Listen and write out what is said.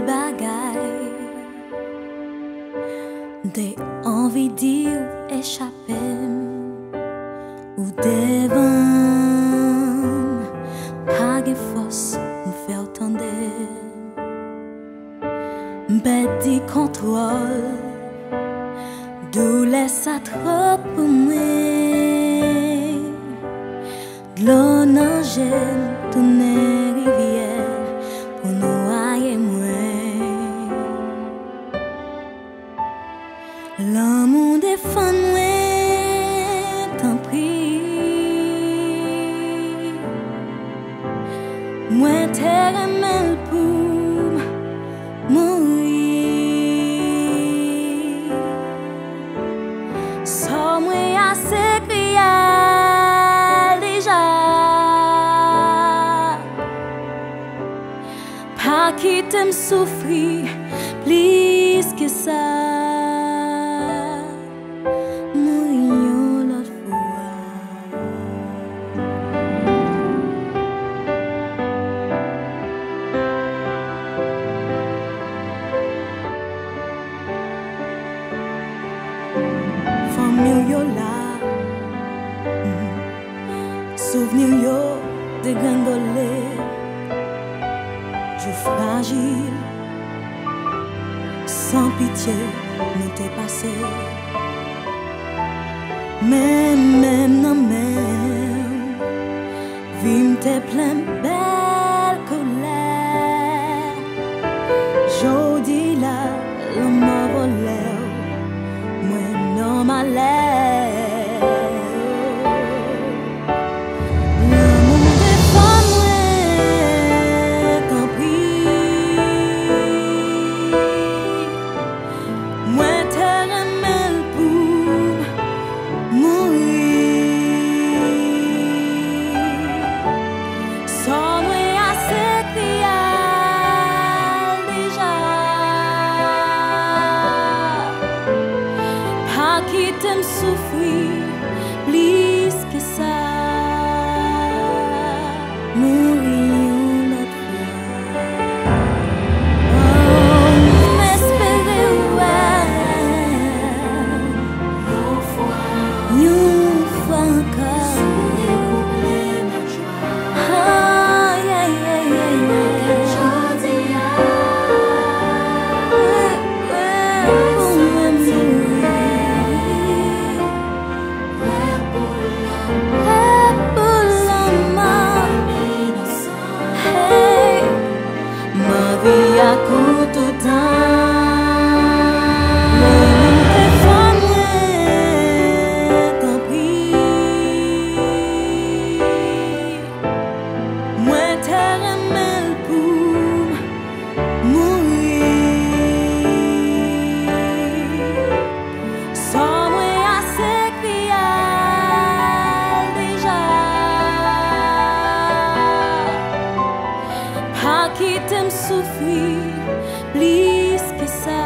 bagailles des envies d'y échapper ou devant pas de force me faire tendre bête du contrôle d'où laisse à trop pour moi de l'eau nager tourner rivière pour noyer moi l'amour défend moi tant pis moi t'ai aimé pour mourir sans moi assez crier déjà pas qui t'aime souffrir plus que ça. Famille là, souvenir yo de gringoler, je fragile, sans pitié, nous t'es passé. Même non même, vim t'es plein belle colère. Jodi là, l'homme m'a volé. Non, ma lèvre, l'amour défend moi, tant pis. Moi, t'ai aimé pour mourir. Sans moi, assez crier déjà. Qui t'aime souffrir plus que ça. Mourir notre fois. Oh, m'espérer une fois encore. Ah, yeah, yeah, yeah, yeah. Aku tout temps, l'amour défend moi, tant pis. Moi t'ai aimé pour mourir. Sans moi assez crier déjà. Pas qui t'aime souffrir plus que ça.